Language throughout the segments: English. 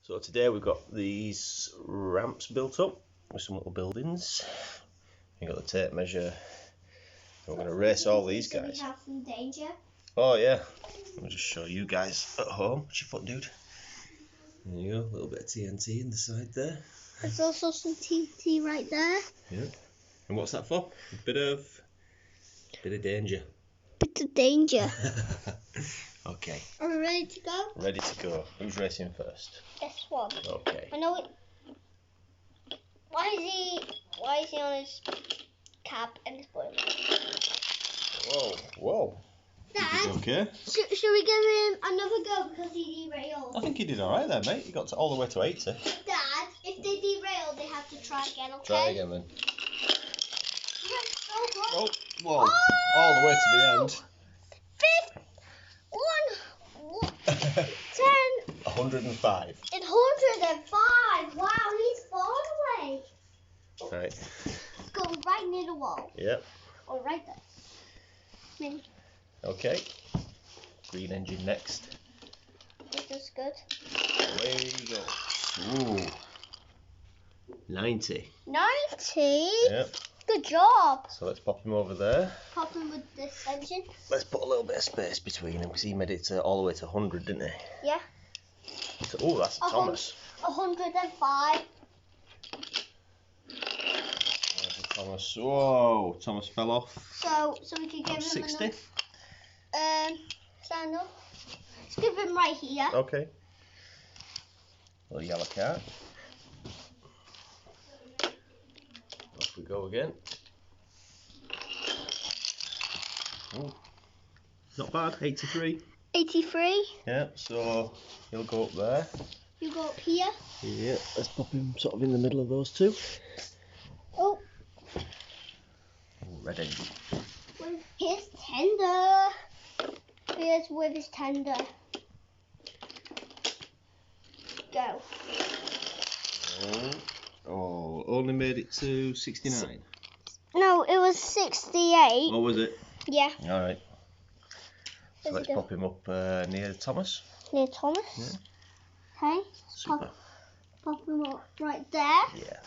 So today we've got these ramps built up with some little buildings. We've got the tape measure. We're going to race all these guys. We have some danger. Oh yeah, I'll just show you guys at home. What's your foot, dude? There you go, a little bit of TNT in the side there. There's also some TNT right there. Yeah. And what's that for? A bit of danger. Bit of danger. Okay. Are we ready to go? Ready to go. Who's racing first? This one. Okay. I know it. Why is he on his cab and his boiler? Whoa. Dad, Okay. should we give him another go because he derailed? I think he did alright there, mate. He got all the way to 80. Dad, if they derail, they have to try again, okay? Try again then. You went so close. Oh, whoa. All the way to the end. 10. 105. It's 105. Wow, he's far away. Right. Go right near the wall. Yep. Or right there. Maybe. Okay. Green engine next. This is good. Away you go. Ooh. 90. 90? Yep. Good job. So let's pop him over there. Pop him with this engine. Let's put a little bit of space between him because he made it all the way to 100, didn't he? Yeah. So, oh, that's Thomas. 105. There's a Thomas. Whoa, Thomas fell off. So we can give him 60. Stand up. Let's give him right here. Okay. Little yellow car. Off we go again. Ooh. Not bad, 83. 83. Yeah, so he'll go up there. You go up here. Yeah, let's pop him sort of in the middle of those two. Oh. Red engine. With his tender. Here's with his tender. Go. Oh, only made it to 69. No, it was 68. Oh, was it? Yeah. Alright. So Where's let's it go? pop him up near Thomas. Near Thomas. Yeah. Okay. Super. Pop him up right there. Yeah.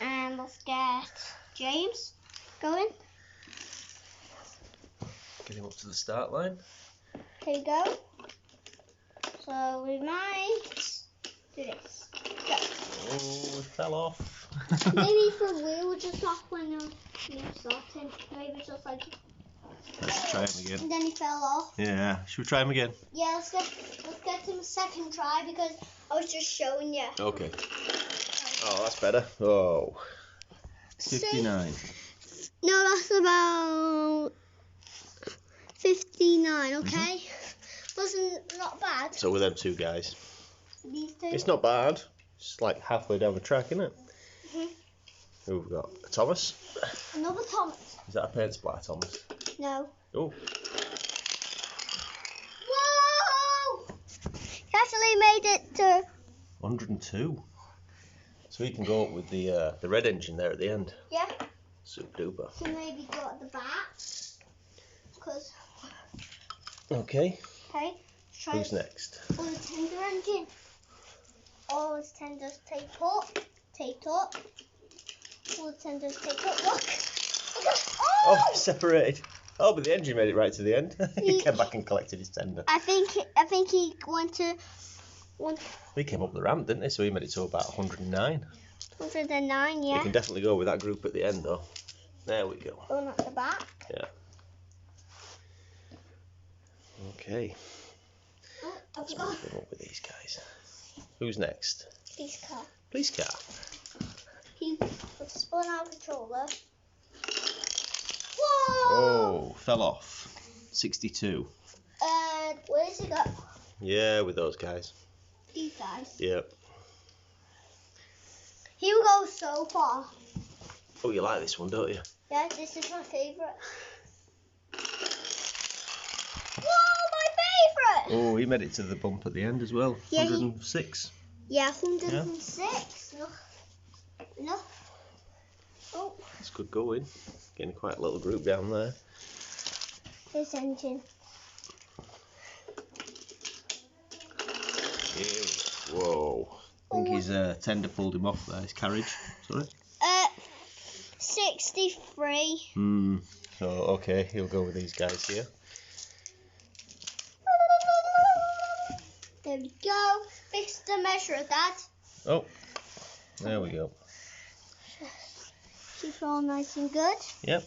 And let's get James going. Get him up to the start line. Here we go. So we might do this. Go. Oh, he fell off. Maybe for wheel just off when you starting. Maybe just like. Let's try him again. And then he fell off. Yeah, should we try him again? Yeah, let's get him a second try because I was just showing you. Okay. Oh, that's better. Oh. 59. No, that's about 59. Okay. Wasn't not bad. So with them two guys. These two. It's not bad. It's like halfway down the track, isn't it? Mhm. Who have we got? Thomas. Another Thomas. Is that a paint splatter, Thomas? No. Oh. Whoa! He actually made it to 102. So he can go up with the red engine there at the end. yeah. Super duper. So maybe go at the back. Cause Okay. okay. Try Who's next? all the tender engine. All the tenders taped up. All the tenders taped up. Look. Oh, separated. Oh, but the engine made it right to the end. He came back and collected his tender. I think he went to He came up the ramp, didn't he? So he made it to about 109. 109. Yeah. You can definitely go with that group at the end, though. There we go. Going at the back. Yeah. Okay. Oh, I Let's forgot. move them up with these guys. Who's next? Police car. Police car. He was spun out of controller. Whoa! Oh, fell off. 62. Where's he go? Yeah, with those guys. These guys. Yep. He will go so far. Oh, you like this one, don't you? Yeah, this is my favourite. Whoa, my favourite! Oh, he made it to the bump at the end as well. Yeah, 106. Yeah, 106. Look. Oh, It's good going. Getting quite a little group down there. this engine. Here we go. Whoa. I think his tender pulled him off there, his carriage. Sorry. 63. So, okay, he'll go with these guys here. There we go. Fix the measure, Dad. Oh, there we go. Keep it all nice and good. Yep.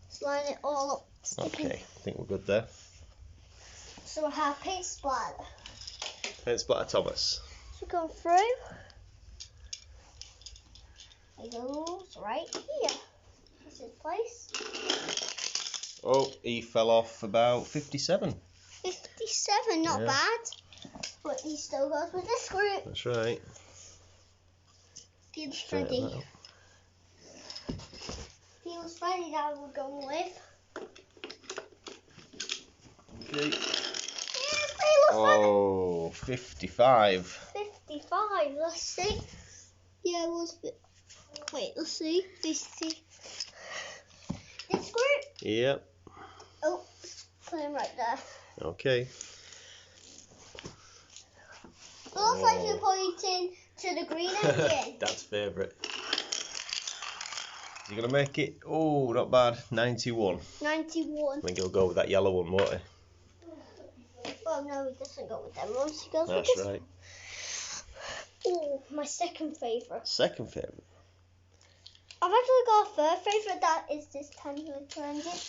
Slide it all up. Sticking. Okay, I think we're good there. So we have paint splatter. Paint splatter Thomas. So go through. It goes right here. This is place. Oh, he fell off about 57. 57, not Yeah. bad. But he still goes with this group. That's right. Feels Straighten ready. that up. Feels ready that we're going with. Okay. Yeah, Oh, 55. 55, let's see. Yeah, it was. Wait, let's see. This group. Yep. Oh, put him right there. Okay. It looks like you're pointing to the green engine. Dad's favourite. Is he going to make it? Oh, not bad. 91. 91. I think he'll go with that yellow one, won't he? Well, no, he doesn't go with them ones. He goes That's with this. right. Oh, my second favourite. Second favourite. I've actually got a third favourite. That is this tiny little engine.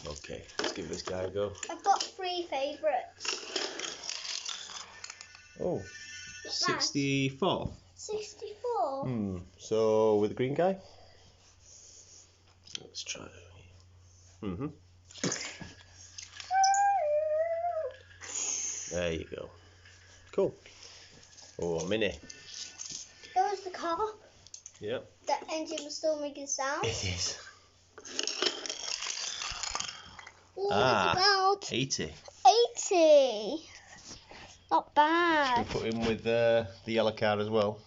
Okay, let's give this guy a go. I've got 3 favourites. Oh, 64. 64. So with the green guy? Let's try. There you go. Cool. Oh, a mini. There was the car. Yep. The engine was still making sound. It is. Ooh, it's about 80. 80. Not Should bad. we put him with the yellow car as well?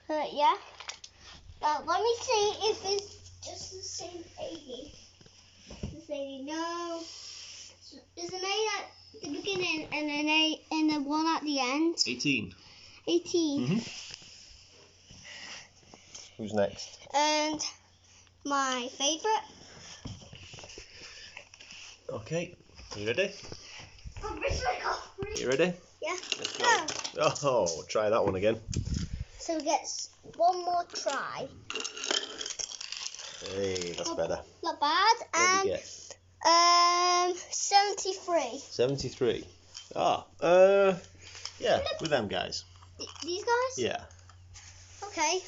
Yeah. Well, let me see if it's just the same 80. It's 80. No. There's an 8 at the beginning and an 8 and a 1 at the end. 18. 18. Who's next? And my favourite. Okay. You ready? Oh, You ready? yeah. Let's go. Oh, try that one again. So we get one more try. Hey, that's better. Not bad. What did you get? 73. 73. Yeah, with them guys. These guys? Yeah. Okay.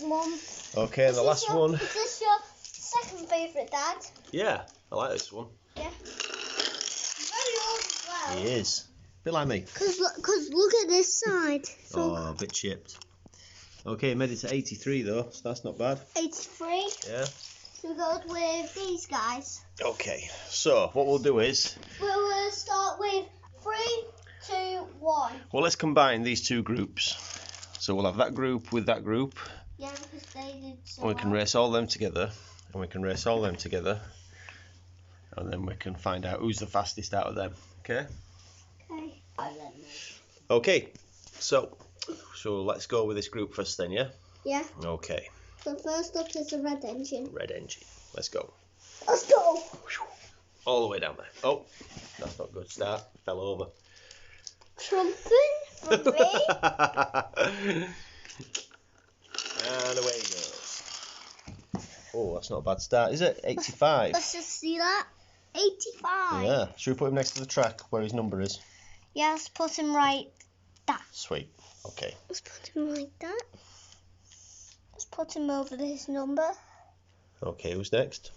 One. Okay, the last one. Is this your second favourite, Dad? Yeah, I like this one. Yeah. Very old as well. He is. A bit like me. Cause look at this side. So Oh, a bit chipped. Okay, made it to 83 though, so that's not bad. 83. Yeah. So we go with these guys. Okay, so what we'll do is, We'll start with 3, 2, 1. well, let's combine these two groups. So we'll have that group with that group, Yeah, because they did so and we can well. race all them together, and we can race all them together, and then we can find out who's the fastest out of them. Okay? Okay. Okay, so let's go with this group first then, yeah? Yeah. Okay, So first up is the red engine. red engine. Let's go. Let's go. All the way down there. Oh, that's not a good start. Fell over. Trumping for me. And away he goes. Oh, that's not a bad start, is it? 85. Let's just see that. 85. Yeah. Should we put him next to the track where his number is? Yeah, let's put him right there. Sweet. Okay. Let's put him like that. Let's put him over his number. Okay, who's next?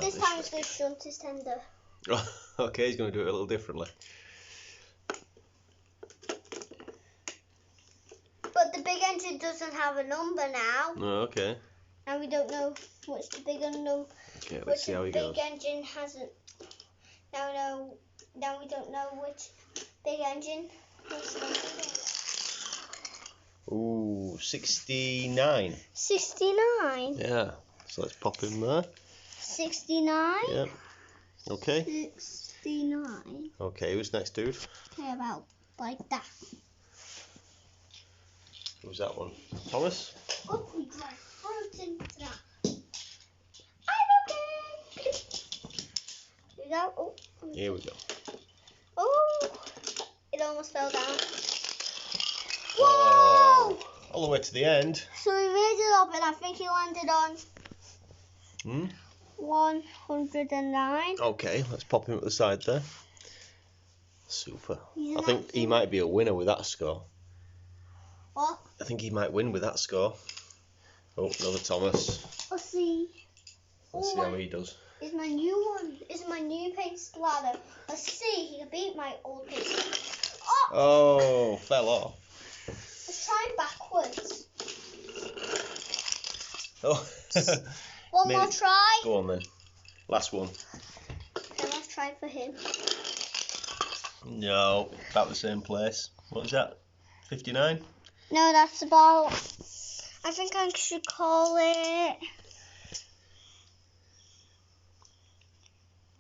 This time the shunt is tender. Okay, he's going to do it a little differently. But the big engine doesn't have a number now. Oh, okay. And we don't know which the big number. Okay, let's see how he goes. Big engine hasn't. Now we don't know which big engine. Ooh, 69. 69. Yeah. So let's pop him there. 69. Yeah. Okay. 69. Okay, who's next, dude? Okay, about like that. Who's that one? Thomas? Oh, we dry fruit into that. I'm okay. Here we go. Oh. Here we go. Oh, it almost fell down. Whoa! Oh, all the way to the end. So we made it up, and I think he landed on 109. Okay, let's pop him at the side there. Super. He's I think he might be a winner with that score. What? I think he might win with that score. Oh, another Thomas. Let's see. Let's see how he does. It's my new one. It's my new paste ladder. Let's see. He can beat my old paste. Oh, fell off. Let's try backwards. Oh. One Made more it. try. Go on then. Last one. Okay, let's try for him. No, about the same place. What is that? 59? No, that's about. I think I should call it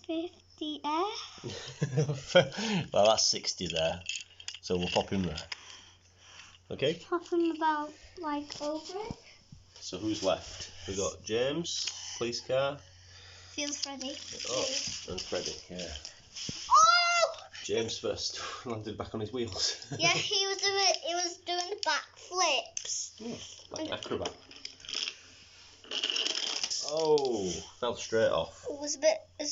50F. Well, that's 60 there. So we'll pop him there. Okay? Pop him about like over it. So who's left? We got James, police car. Feels Freddy. Oh, and Freddie, yeah. Oh! James first landed back on his wheels. Yeah, he was doing the back flips. Like an acrobat. Oh, fell straight off. It was a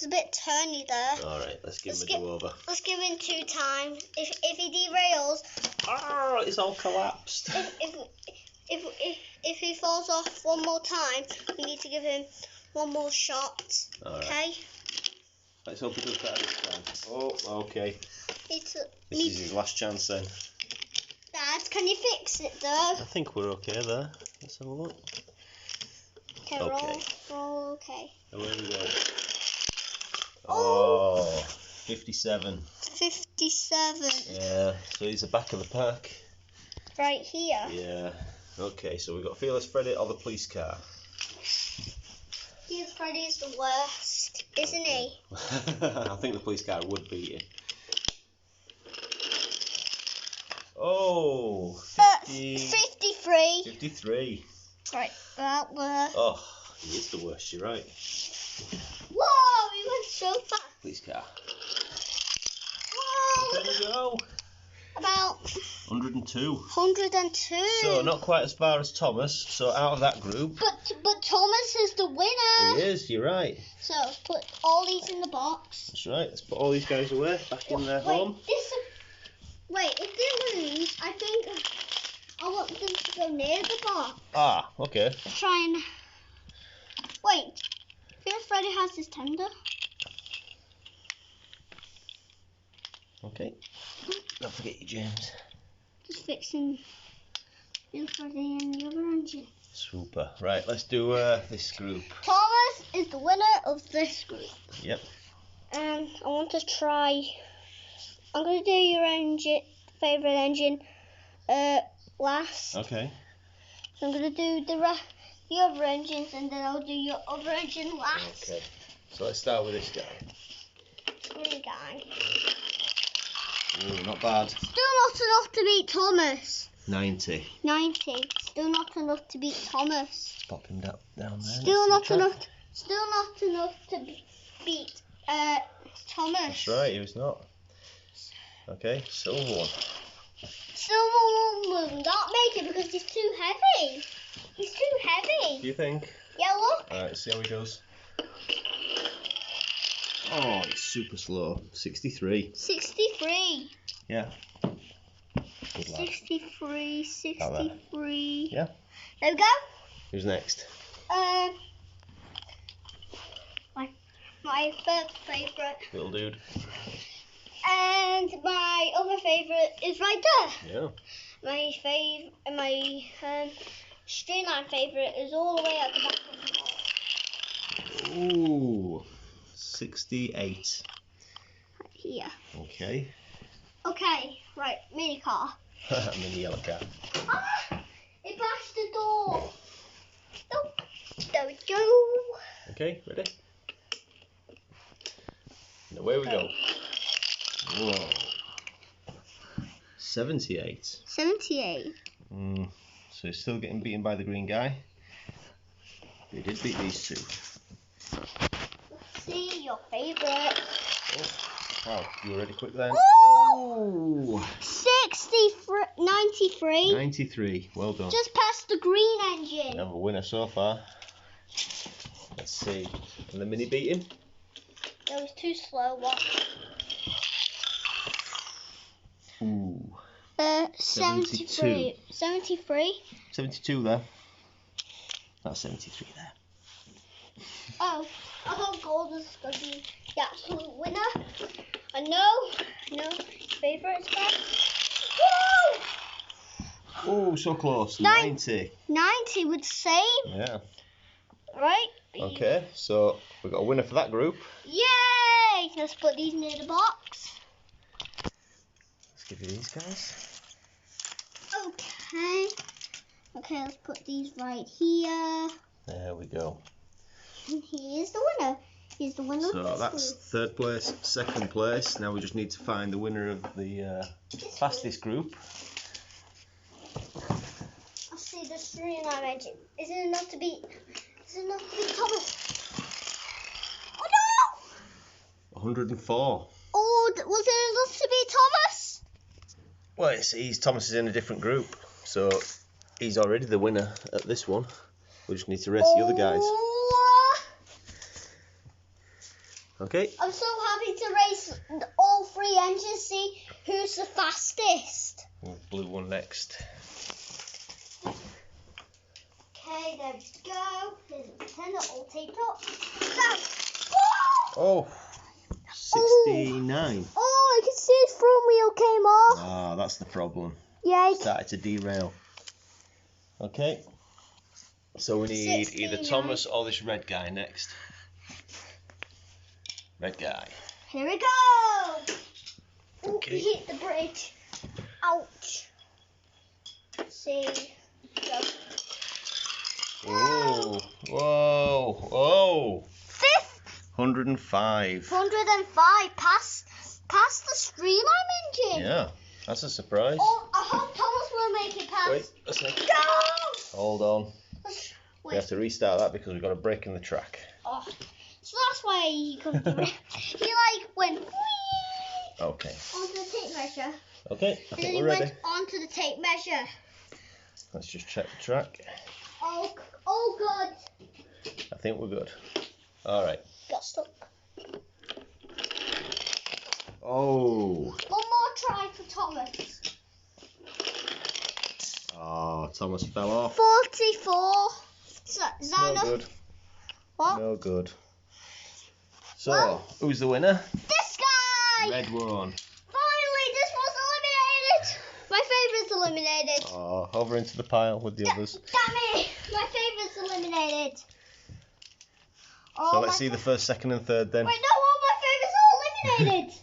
bit turny there. Alright, let's give him a do-over. Let's give him 2 times. If he derails, Oh, it's all collapsed. if he falls off one more time, we need to give him one more shot. All right. Okay? Let's hope he does better this time. Oh, okay. This Me is his last chance then. Dad, can you fix it though? I think we're okay there. Let's have a look. Okay, Okay. roll okay. Away we go. Oh, 57. 57. Yeah, so he's the back of the pack. Right here. Yeah. Okay, so we've got Fearless Freddy or the police car. Fearless Freddy is the worst, isn't he? I think the police car would beat him. Oh, 53. 53. Right, about there. Oh, he is the worst, you're right. Whoa, we went so fast. Police car. Whoa. There we go. About 102. 102. So not quite as far as Thomas. So out of that group. But Thomas is the winner. He is, you're right. So put all these in the box. That's right. Let's put all these guys away, back in their home. Wait, if they lose, I think I want them to go near the box. Ah, okay. Try and wait. Fearless Freddy has his tender. Okay. Don't forget your James. Just fixing Fearless Freddy and the other engine. Super. Right, let's do this group. Thomas is the winner of this group. Yep. And I want to try. I'm going to do your favourite engine last. Okay. So I'm going to do the other engines and then I'll do your other engine last. Okay. So let's start with this guy. Green guy. Ooh, not bad. Still not enough to beat Thomas. 90. 90. Still not enough to beat Thomas. Let's pop him down there. Still not enough. Still not enough to beat Thomas. That's right, he was not. Okay, silver one. Silver one will not make it because he's too heavy. He's too heavy. Do you think? Yeah, look. Alright, see how he does. Oh, it's super slow. 63. 63. Yeah. Good lad. 63. 63. Yeah. There we go. Who's next? My first favourite. Little dude. And my other favourite is right there. Yeah. My streamline favourite is all the way at the back of the wall. Ooh. 68. Right here. Okay. Okay, right, mini car. Mini yellow car. Ah! It bashed the door. Oh, there we go. Okay, ready? Away we go. Whoa. 78. 78. So he's still getting beaten by the green guy. He did beat these two. Let's see your favourite. Oh, wow, you were really quick then. Oh! 93. 93. Well done. Just past the green engine. We have a winner so far. Let's see. Can the mini beat him? It was too slow. What? Ooh. 73. 73? 72 there. That's 73 there. Oh, I thought gold was going to be the absolute winner. I know. Favourites back. Oh, so close. 90. 90 with the same. Yeah. Right? Okay, so we've got a winner for that group. Yay! Let's put these near the box. Let's give you these guys. Okay. Okay, let's put these right here. There we go. And he is the winner. He's the winner So of this that's group. third place, second place. Now we just need to find the winner of the fastest group. I see the streamline engine. Is it enough to beat Thomas? Oh no! 104. Oh, was it enough to beat Thomas? Well, Thomas is in a different group, so he's already the winner at this one. We just need to race the other guys. Okay. I'm so happy to race all three engines, see who's the fastest. Blue one next. Okay, there we go. Here's the antenna all taped up. Oh, 69. Oh, I can see his front wheel came off. Ah, that's the problem. Yeah. Started to derail. Okay. So we need 69. either Thomas or this red guy next. Red guy. Here we go. Ooh, Okay. he hit the bridge. Ouch. Let's see. Go. Oh, whoa. Fifth. 105. 105 past the streamline engine. Yeah, that's a surprise. Oh, I hope Thomas will make it past. Wait, let's make Go! Hold on. Wait. We have to restart that because we've got a break in the track. Oh, so that's why he couldn't do it. He went whee Okay. onto the tape measure. Okay, I And then think he we're ready. went onto the tape measure. Let's just check the track. Oh God. I think we're good. All right. Got stuck. Oh. One more try for Thomas. Oh, Thomas fell off. 44. Is that No enough? good. What? No good. So, Well- who's the winner? This guy! Red one. Finally, this was eliminated. My favourite's eliminated. Oh, over into the pile with the others. Damn it! My favourite's eliminated. Oh, So let's see the first, second, and third then. Wait, no, all my favourites are eliminated.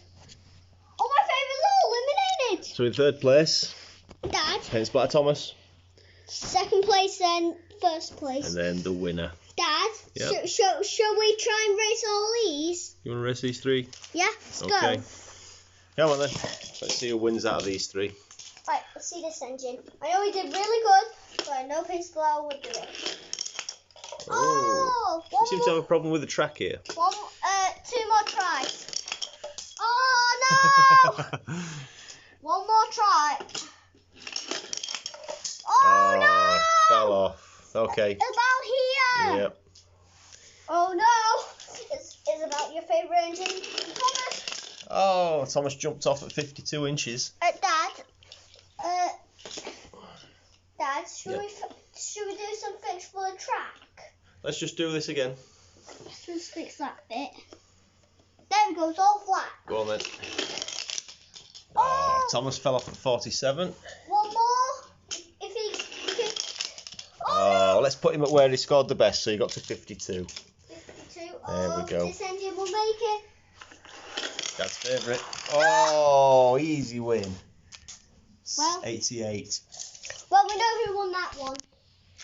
All my favourites are eliminated. So in third place, Dad, Paint Splatter Thomas, second place, then first place. and then the winner. Dad, Yep. shall we try and race all these? You want to race these three? Yeah, let's Okay. go. Come on then. Let's see who wins out of these three. Right, let's see this engine. I know he did really good, but I know Paint Splatter would do it. Oh, You seem to have a problem with the track here. two more tries. Oh no! One more try. Oh no! Fell off. Okay. About here. Yep. Oh no! It's about your favourite engine, Thomas. Oh, Thomas jumped off at 52 inches. Dad, should we do some fix for the track? Let's just do this again. Let's just fix that bit. There it goes, all flat. Go on then. Oh, Thomas fell off at 47. One more. If he Oh, let's put him at where he scored the best, so he got to 52. 52. There we go. This engine will make it. Dad's favourite. Oh, easy win. Well- 88. Well, we know who won that one.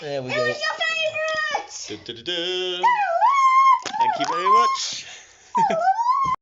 There we Who go. is your favourite? Du-du-du-du. Thank you very much.